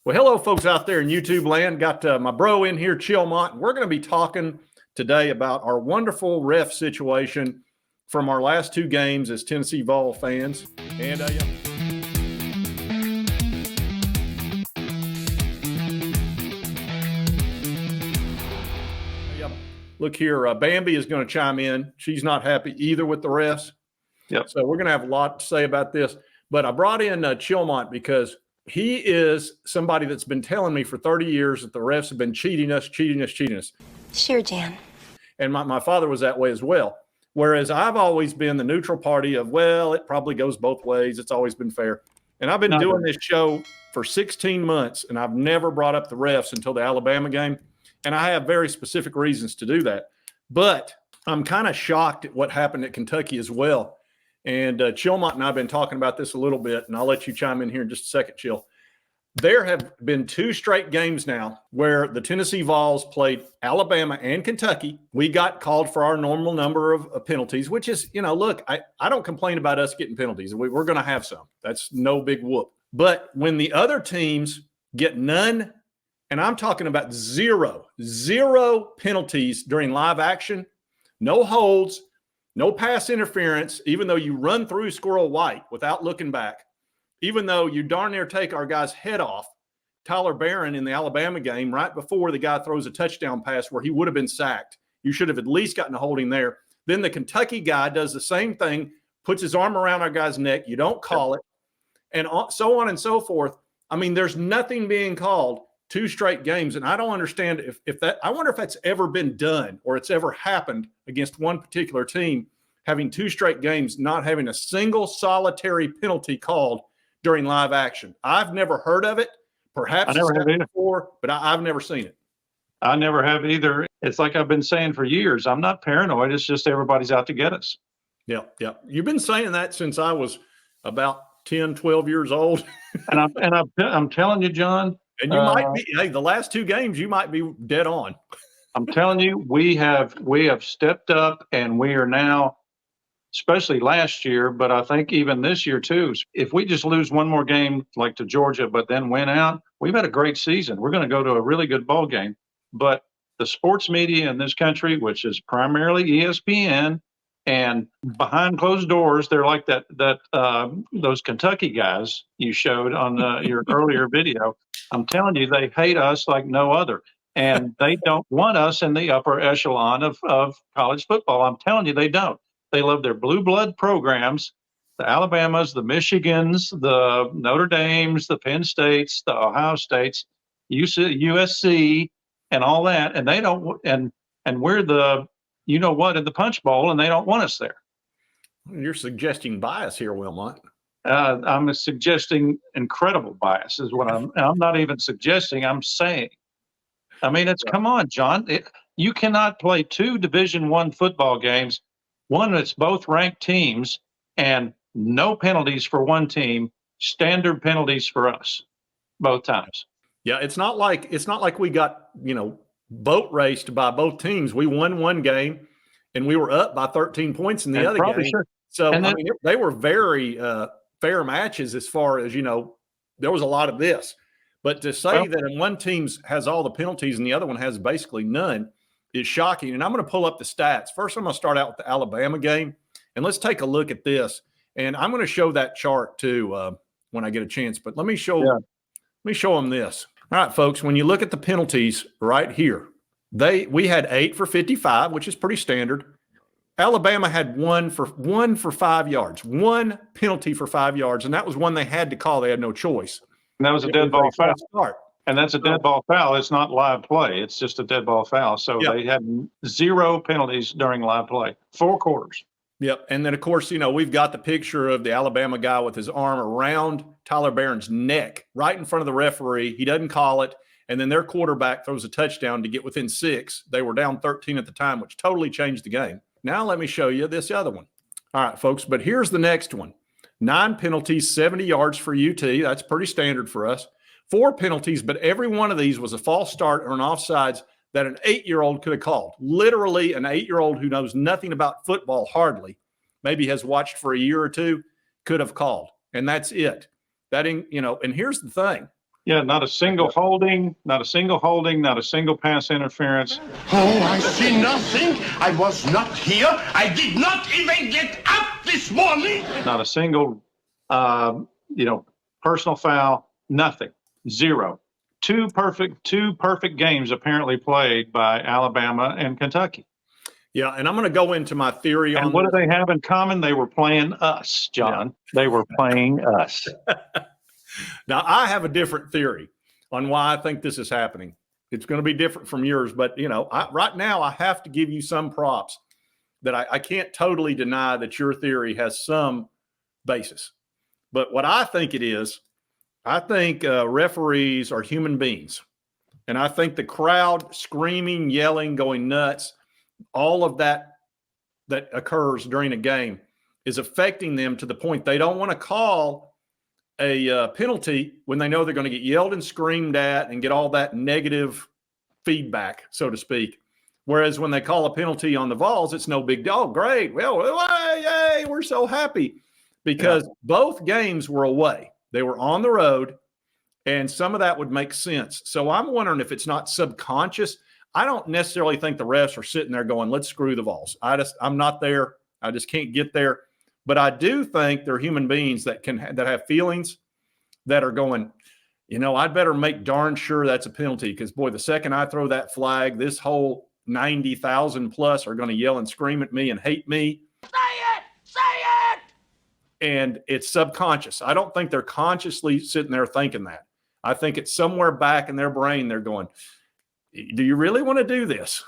Well, hello, folks out there in YouTube land. Got my bro in here, Chillmont. We're going to be talking today about our wonderful ref situation from our last two games as Tennessee Vols fans. And look here, Bambi is going to chime in. She's not happy either with the refs. Yep. So we're going to have a lot to say about this. But I brought in Chillmont because he is somebody that's been telling me for 30 years that the refs have been cheating us. Sure, Jan. And my father was that way as well. Whereas I've always been the neutral party of, well, it probably goes both ways. It's always been fair. And I've been doing this show for 16 months, and I've never brought up the refs until the Alabama game. And I have very specific reasons to do that. But I'm kind of shocked at what happened at Kentucky as well. And Chillmont and I have been talking about this a little bit, and I'll let you chime in here in just a second, Chill. There have been two straight games now where the Tennessee Vols played Alabama and Kentucky. We got called for our normal number of penalties, which is, look, I don't complain about us getting penalties. We're going to have some. That's no big whoop. But when the other teams get none, and I'm talking about zero penalties during live action, no holds, no pass interference, even though you run through Squirrel White without looking back, even though you darn near take our guy's head off, Tyler Barron in the Alabama game right before the guy throws a touchdown pass where he would have been sacked. You should have at least gotten a holding there. Then the Kentucky guy does the same thing, puts his arm around our guy's neck. You don't call it, and so on and so forth. I mean, there's nothing being called two straight games, and I don't understand if that – I wonder if that's ever been done or it's ever happened against one particular team, having two straight games, not having a single solitary penalty called during live action. I've never heard of it. Perhaps I never have either. Before, but I've never seen it. I never have either. It's like I've been saying for years. I'm not paranoid. It's just everybody's out to get us. Yeah. You've been saying that since I was about 10, 12 years old. and I'm telling you, John. And you might be. Hey, the last two games, you might be dead on. I'm telling you, we have stepped up, and we are now, especially last year, but I think even this year too. If we just lose one more game like to Georgia, but then win out, we've had a great season. We're going to go to a really good bowl game. But the sports media in this country, which is primarily ESPN, and behind closed doors, they're like those Kentucky guys you showed on your earlier video. I'm telling you, they hate us like no other. And they don't want us in the upper echelon of college football. I'm telling you, they don't. They love their blue blood programs, the Alabamas, the Michigans, the Notre Dames, the Penn States, the Ohio States, USC, and all that. And they don't. And we're the in the punch bowl, and they don't want us there. You're suggesting bias here, Wilmot. I'm suggesting incredible bias is what I'm not even suggesting. I'm saying. I mean, come on, John. You cannot play two Division I football games, one that's both ranked teams, and no penalties for one team, standard penalties for us, both times. Yeah, it's not like we got boat raced by both teams. We won one game, and we were up by 13 points in the other game. Sure. So they were very fair matches as far as there was a lot of this. But to say that one team has all the penalties and the other one has basically none is shocking. And I'm going to pull up the stats. First, I'm going to start out with the Alabama game, and let's take a look at this. And I'm going to show that chart too when I get a chance. But let me show them this. All right, folks. When you look at the penalties right here, we had 8 for 55, which is pretty standard. Alabama had one for 5 yards, one penalty for 5 yards, and that was one they had to call. They had no choice. And that was a dead ball foul. And that's a dead ball foul. It's not live play. It's just a dead ball foul. So they had 0 penalties during live play, 4 quarters. Yep. And then, of course, we've got the picture of the Alabama guy with his arm around Tyler Barron's neck right in front of the referee. He doesn't call it. And then their quarterback throws a touchdown to get within 6. They were down 13 at the time, which totally changed the game. Now let me show you this other one. All right, folks, but here's the next one. 9 penalties, 70 yards for UT. That's pretty standard for us. 4 penalties, but every one of these was a false start or an offsides that an 8-year-old could have called. Literally an 8-year-old who knows nothing about football hardly, maybe has watched for a year or two, could have called. And that's it. And here's the thing. Yeah, not a single holding, not a single pass interference. Oh, I see nothing. I was not here. I did not even get up this morning. Not a single, personal foul, nothing, zero. Two perfect games apparently played by Alabama and Kentucky. Yeah, and I'm going to go into my theory on. And what do they have in common? They were playing us, John. Yeah. They were playing us. Now, I have a different theory on why I think this is happening. It's going to be different from yours, but, right now I have to give you some props that I can't totally deny that your theory has some basis. But what I think it is, I think referees are human beings. And I think the crowd screaming, yelling, going nuts, all of that occurs during a game is affecting them to the point they don't want to call a penalty when they know they're going to get yelled and screamed at and get all that negative feedback, so to speak. Whereas when they call a penalty on the Vols, it's no big deal. Oh, great. Well, yay, we're so happy because both games were away. They were on the road, and some of that would make sense. So I'm wondering if it's not subconscious. I don't necessarily think the refs are sitting there going, let's screw the Vols. I'm not there. I just can't get there. But I do think they're human beings that have feelings that are going, I'd better make darn sure that's a penalty because, boy, the second I throw that flag, this whole 90,000 plus are going to yell and scream at me and hate me. Say it! And it's subconscious. I don't think they're consciously sitting there thinking that. I think it's somewhere back in their brain they're going, do you really want to do this?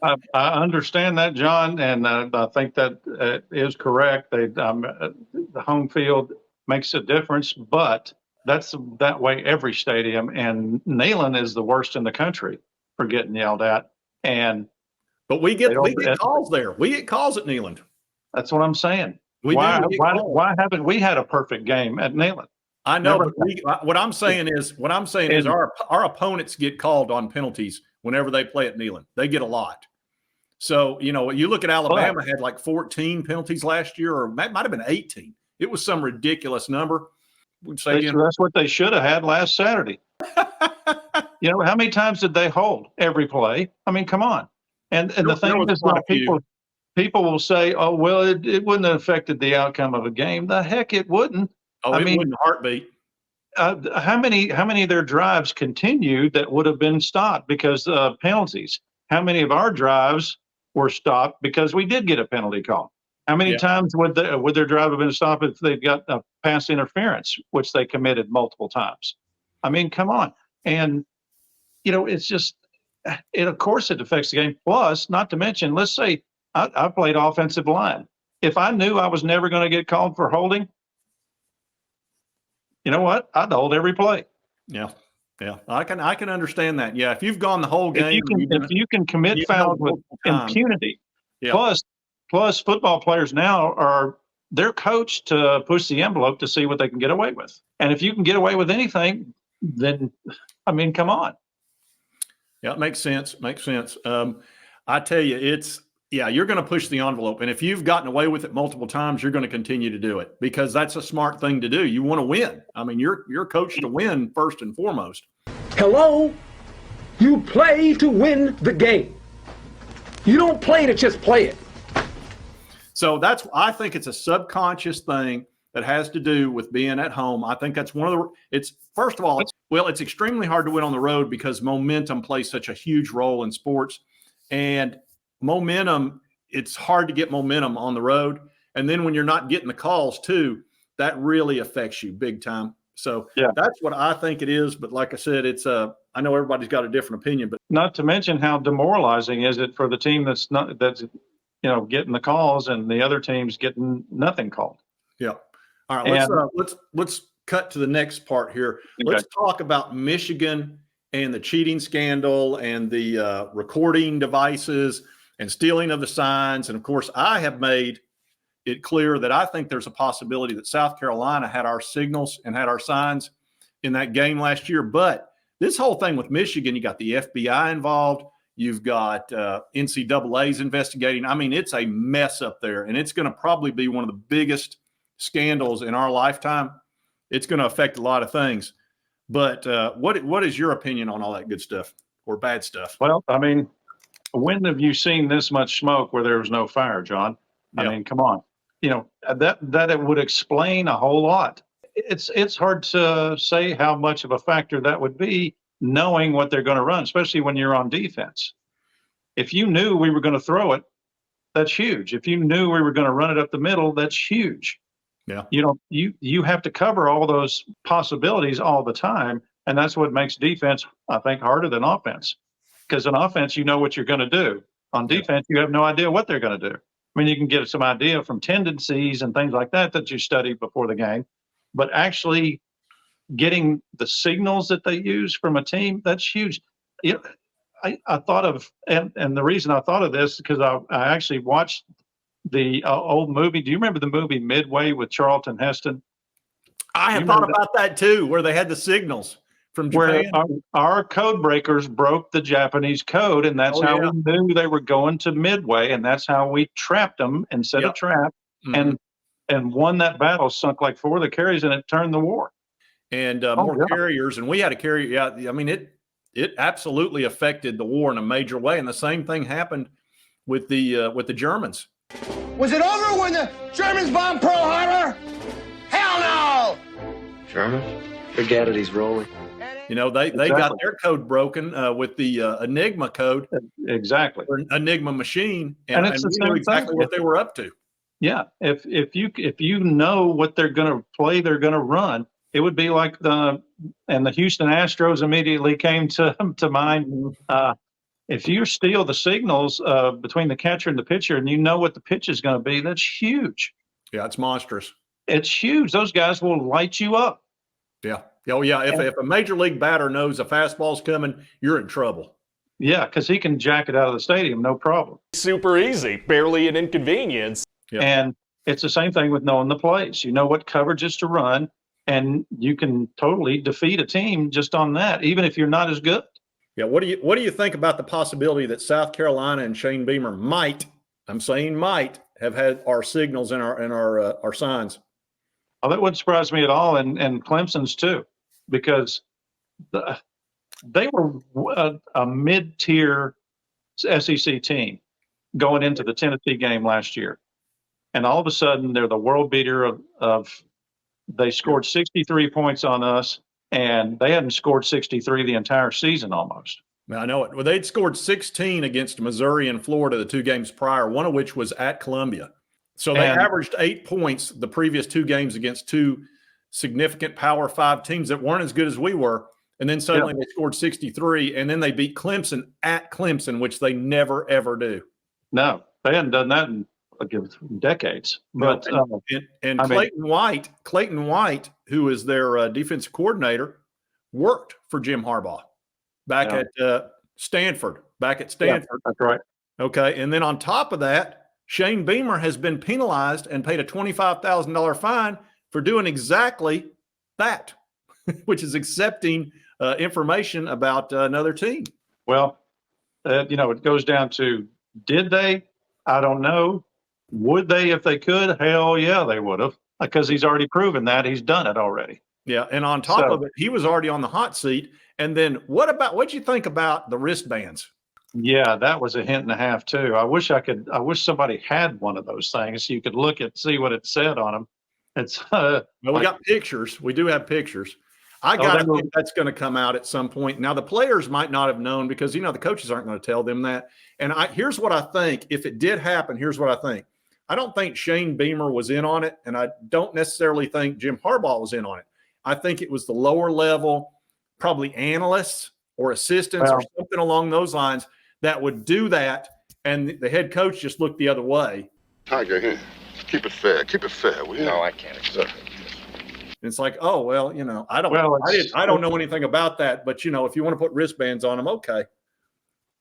I understand that, John, and I think that is correct. The home field makes a difference, but that's that way every stadium. And Neyland is the worst in the country for getting yelled at. But we get calls there. We get calls at Neyland. That's what I'm saying. Why haven't we had a perfect game at Neyland? I know, but what I'm saying is our opponents get called on penalties whenever they play at Neyland. They get a lot. So, you look at Alabama had like 14 penalties last year, or that might have been 18. It was some ridiculous number. That's what they should have had last Saturday. How many times did they hold every play? I mean, come on. And the thing is, people will say, oh, well, it wouldn't have affected the outcome of a game. The heck it wouldn't. Oh, it wouldn't heartbeat. How many of their drives continued that would have been stopped because of penalties? How many of our drives were stopped because we did get a penalty call? How many times would their drive have been stopped if they got a pass interference, which they committed multiple times? I mean, come on. And, it's just, of course it affects the game. Plus, not to mention, let's say I played offensive line. If I knew I was never going to get called for holding, you know what? I'd hold every play. Yeah. I can understand that. Yeah. If you've gone the whole game, if you can commit fouls with impunity, plus football players now they're coached to push the envelope to see what they can get away with. And if you can get away with anything, then, I mean, come on. Yeah, it makes sense. I tell you, you're going to push the envelope. And if you've gotten away with it multiple times, you're going to continue to do it because that's a smart thing to do. You want to win. I mean, you're coached to win first and foremost. Hello? You play to win the game. You don't play to just play it. So I think it's a subconscious thing that has to do with being at home. I think that's first of all, it's extremely hard to win on the road because momentum plays such a huge role in sports. And momentum, it's hard to get momentum on the road. And then when you're not getting the calls too, that really affects you big time. So that's what I think it is. But like I said, I know everybody's got a different opinion, but not to mention how demoralizing is it for the team that's getting the calls and the other team's getting nothing called. Yeah. All right. Let's cut to the next part here. Okay. Let's talk about Michigan and the cheating scandal and the recording devices and stealing of the signs. And of course, I have made it clear that I think there's a possibility that South Carolina had our signals and had our signs in that game last year. But this whole thing with Michigan, you got the FBI involved. You've got NCAA's investigating. I mean, it's a mess up there, and it's going to probably be one of the biggest scandals in our lifetime. It's going to affect a lot of things. But what is your opinion on all that good stuff or bad stuff? Well, I mean, when have you seen this much smoke where there was no fire, John? I mean, come on. You know, that it would explain a whole lot. It's hard to say how much of a factor that would be, knowing what they're going to run, especially when you're on defense. If you knew we were going to throw it, that's huge. If you knew we were going to run it up the middle, that's huge. Yeah. You have to cover all those possibilities all the time, and that's what makes defense, I think, harder than offense. Because in offense, you know what you're going to do. On defense, you have no idea what they're going to do. I mean, you can get some idea from tendencies and things like that you study before the game, but actually getting the signals that they use from a team, that's huge. I thought of, and the reason I thought of this, because I actually watched the old movie. Do you remember the movie Midway with Charlton Heston? I had thought about that too, where they had the signals from Japan. Where our code breakers broke the Japanese code, and that's how we knew they were going to Midway, and that's how we trapped them and set a trap and won that battle, sunk like 4 of the carriers, and it turned the war. And more carriers, and we had a carrier. Yeah, I mean, it absolutely affected the war in a major way, and the same thing happened with the Germans. Was it over when the Germans bombed Pearl Harbor? Hell no! Germans? Forget it, he's rolling. You know, they got their code broken with the Enigma code. Exactly. Or Enigma machine, and it's we knew exactly what they were up to. Yeah. If you know what they're going to play, they're going to run. It would be like the Houston Astros immediately came to mind. If you steal the signals between the catcher and the pitcher, and you know what the pitch is going to be, that's huge. Yeah, it's monstrous. It's huge. Those guys will light you up. Yeah. Oh, yeah. If a major league batter knows a fastball's coming, you're in trouble. Yeah, because he can jack it out of the stadium, no problem. Super easy, barely an inconvenience. Yeah. And it's the same thing with knowing the plays. You know what coverages to run, and you can totally defeat a team just on that, even if you're not as good. Yeah. What do you think about the possibility that South Carolina and Shane Beamer might, I'm saying might, have had our signals and our signs? Oh, that wouldn't surprise me at all, and Clemson's too, because they were a mid-tier SEC team going into the Tennessee game last year, and all of a sudden they're the world beater of they scored 63 points on us, and they hadn't scored 63 the entire season almost. I know it. Well, they'd scored 16 against Missouri and Florida the 2 games prior, one of which was at Columbia. So they averaged 8 points the previous 2 games against 2 significant Power 5 teams that weren't as good as we were. And then suddenly they scored 63, and then they beat Clemson at Clemson, which they never, ever do. No, they hadn't done that in decades. But and Clayton White, who is their defensive coordinator, worked for Jim Harbaugh back at Stanford. Yeah, that's right. Okay, and then on top of that, Shane Beamer has been penalized and paid a $25,000 fine for doing exactly that, which is accepting information about another team. Well, it goes down to, did they? I don't know. Would they if they could? Hell yeah, they would have, because he's already proven that. He's done it already. Yeah, and on top of it, he was already on the hot seat. And then what'd you think about the wristbands? Yeah, that was a hint and a half too. I wish somebody had one of those things so you could see what it said on them. It's well, we got pictures. We do have pictures. I got to think that's going to come out at some point. Now the players might not have known, because the coaches aren't going to tell them that. And here's what I think. If it did happen, here's what I think. I don't think Shane Beamer was in on it, and I don't necessarily think Jim Harbaugh was in on it. I think it was the lower level, probably analysts or assistants or something along those lines that would do that, and the head coach just looked the other way. Tiger, here, keep it fair. Keep it fair, will you? No, I can't accept it. It's like, oh, well, I don't know anything about that, but, if you want to put wristbands on them, okay.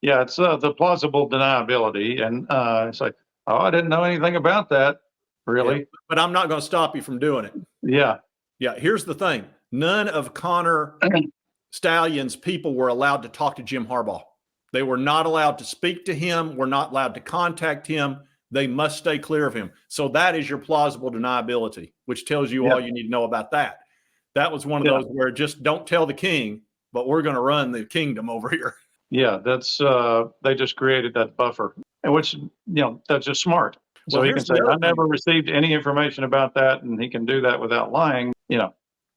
Yeah, it's the plausible deniability, and it's like, oh, I didn't know anything about that, really. Yeah, but I'm not going to stop you from doing it. Yeah. Yeah, here's the thing. None of Connor Stallion's people were allowed to talk to Jim Harbaugh. They were not allowed to speak to him. Were not allowed to contact him. They must stay clear of him. So that is your plausible deniability, which tells you all you need to know about that. That was one of those where just don't tell the king, but we're going to run the kingdom over here. Yeah, that's they just created that buffer, and which that's just smart. So he can say, "I never received any information about that," and he can do that without lying.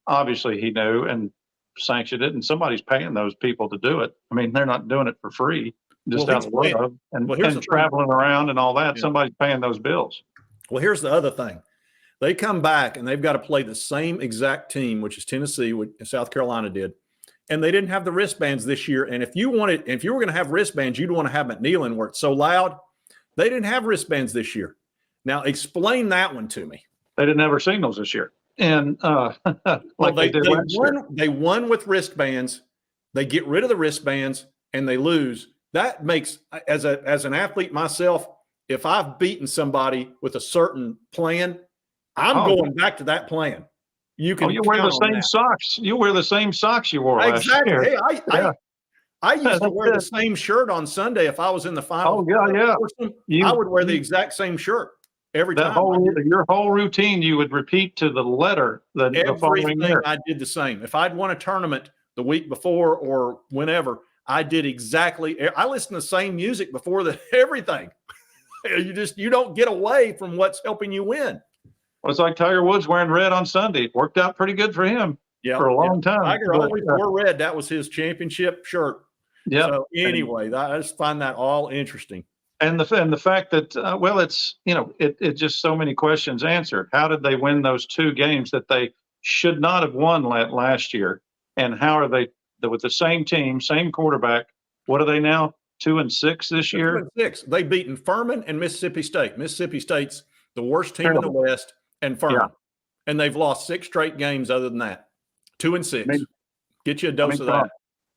Obviously he knew and sanctioned it, and somebody's paying those people to do it. I mean, they're not doing it for free, just out of love and traveling around and all that. Yeah. Somebody's paying those bills. Well, here's the other thing. They come back and they've got to play the same exact team, which is Tennessee, what South Carolina did. And they didn't have the wristbands this year. And if you were going to have wristbands, you'd want to have them at Neyland where it's so loud. They didn't have wristbands this year. Now, explain that one to me. They didn't have signals this year. And they won with wristbands. They get rid of the wristbands and they lose. That makes, as an athlete myself, if I've beaten somebody with a certain plan, I'm going back to that plan. You can. You wear the same socks. You wear the same socks you wore last year. Hey, I used to wear the same shirt on Sunday if I was in the final. Oh yeah. I would wear the exact same shirt every time. Your whole routine, you would repeat to the letter. Everything I did the same. If I'd won a tournament the week before or whenever, I did exactly. I listened to the same music before everything. You don't get away from what's helping you win. Well, it's like Tiger Woods wearing red on Sunday. It worked out pretty good for him for a long time. Tiger always wore red. That was his championship shirt. Yeah. So anyway, I just find that all interesting. And the fact that it's just so many questions answered. How did they win those 2 games that they should not have won last year? And how are they with the same team, same quarterback? What are they now? 2-6 this year. 2-6. They beaten Furman and Mississippi State. Mississippi State's the worst team in the West, and Furman, and they've lost 6 straight games. Other than that, 2-6. Get you a dose of that.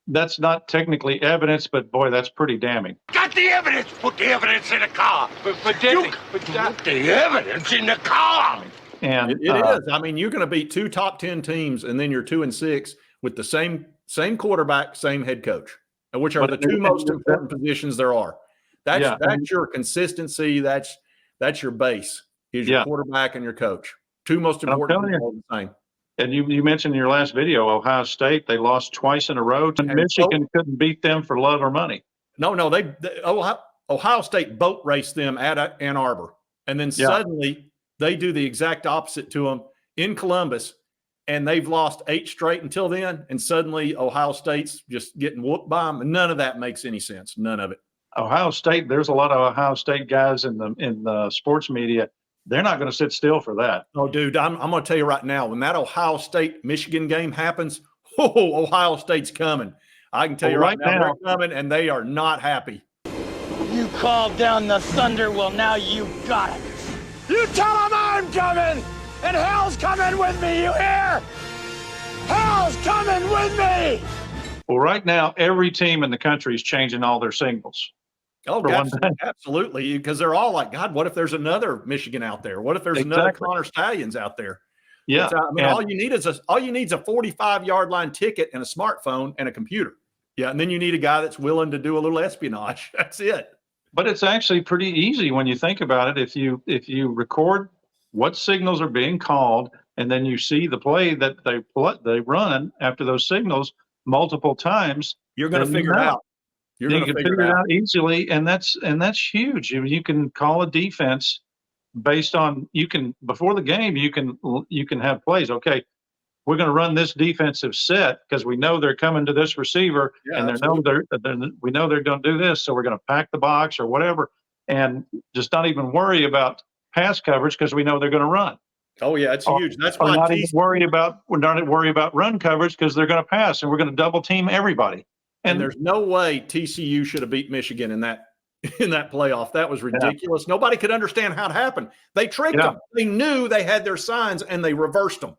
That's not technically evidence, but boy, that's pretty damning. Got the evidence. Put the evidence in the car. Put the evidence in the car. And it is. I mean, you're going to beat 2 top 10 teams, and then you're 2-6 with the same quarterback, same head coach, which are the 2 most important positions there are. That's your consistency. That's your base. Is your quarterback and your coach. 2 most important people the same. And you mentioned in your last video, Ohio State, they lost twice in a row. And Michigan couldn't beat them for love or money. No, Ohio State boat raced them at Ann Arbor. And then suddenly they do the exact opposite to them in Columbus. And they've lost 8 straight until then. And suddenly Ohio State's just getting whooped by them. And none of that makes any sense. None of it. Ohio State, there's a lot of Ohio State guys in the sports media. They're not going to sit still for that. Oh, dude, I'm going to tell you right now, when that Ohio State-Michigan game happens, Ohio State's coming. I can tell you right now, they're coming, and they are not happy. You called down the thunder, well, now you got it. You tell them I'm coming, and hell's coming with me, you hear? Hell's coming with me! Well, right now, every team in the country is changing all their signals. Oh, absolutely. Because they're all like, God, what if there's another Michigan out there? What if there's another Connor Stallions out there? Yeah. All you need is a 45-yard line ticket and a smartphone and a computer. Yeah. And then you need a guy that's willing to do a little espionage. That's it. But it's actually pretty easy when you think about it. If you record what signals are being called, and then you see the play that they run after those signals multiple times, you're going to figure it out. You can figure it out easily, and that's huge. You can call a defense based on before the game. You can have plays. Okay, we're going to run this defensive set because we know they're coming to this receiver, and we know they're going to do this. So we're going to pack the box or whatever, and just not even worry about pass coverage because we know they're going to run. Oh yeah, it's huge. That's why we're not worry about run coverage because they're going to pass, and we're going to double team everybody. And there's no way TCU should have beat Michigan in that playoff. That was ridiculous. Yeah. Nobody could understand how it happened. They tricked them. They knew they had their signs, and they reversed them.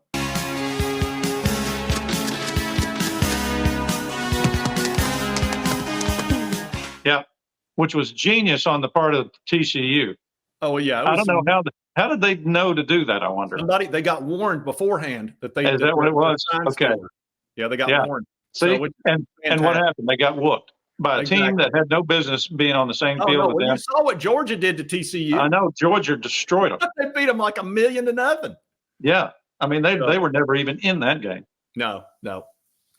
Yeah, which was genius on the part of TCU. Oh yeah, I don't know how did they know to do that? I wonder. They got warned beforehand that they. Is that what it was? Okay. Yeah, they got warned. See, and what happened? They got whooped by a team that had no business being on the same field with them. You saw what Georgia did to TCU. I know. Georgia destroyed them. They beat them like 1,000,000 to nothing. Yeah. I mean, they were never even in that game. No.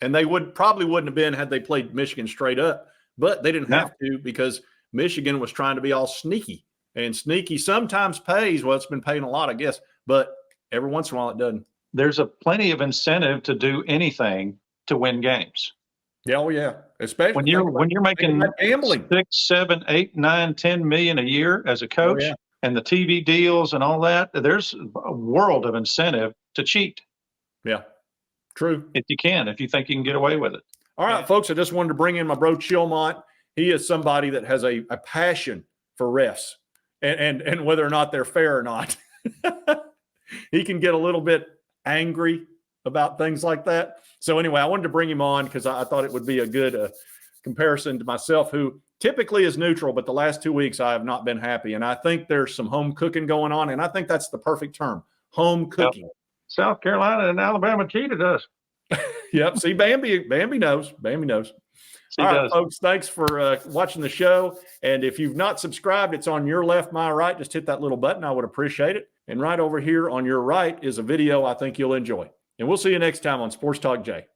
And they probably wouldn't have been had they played Michigan straight up, but they didn't have to because Michigan was trying to be all sneaky. And sneaky sometimes pays. Well, it's been paying a lot, I guess, but every once in a while it doesn't. There's plenty of incentive to do anything to win games. Yeah, oh yeah. Especially when you're making gambling 6, 7, 8, 9, 10 million a year as a coach, and the TV deals and all that, there's a world of incentive to cheat. Yeah, true. If you think you can get away with it. All right, folks, I just wanted to bring in my bro Chilmont. He is somebody that has a passion for refs and whether or not they're fair or not. He can get a little bit angry about things like that. So anyway, I wanted to bring him on because I thought it would be a good comparison to myself, who typically is neutral, but the last 2 weeks I have not been happy. And I think there's some home cooking going on, and I think that's the perfect term, home cooking. South Carolina and Alabama cheated us. Yep. See, Bambi knows. Bambi knows. All right, folks, thanks for watching the show. And if you've not subscribed, it's on your left, my right. Just hit that little button. I would appreciate it. And right over here on your right is a video I think you'll enjoy. And we'll see you next time on Sports Talk Jay.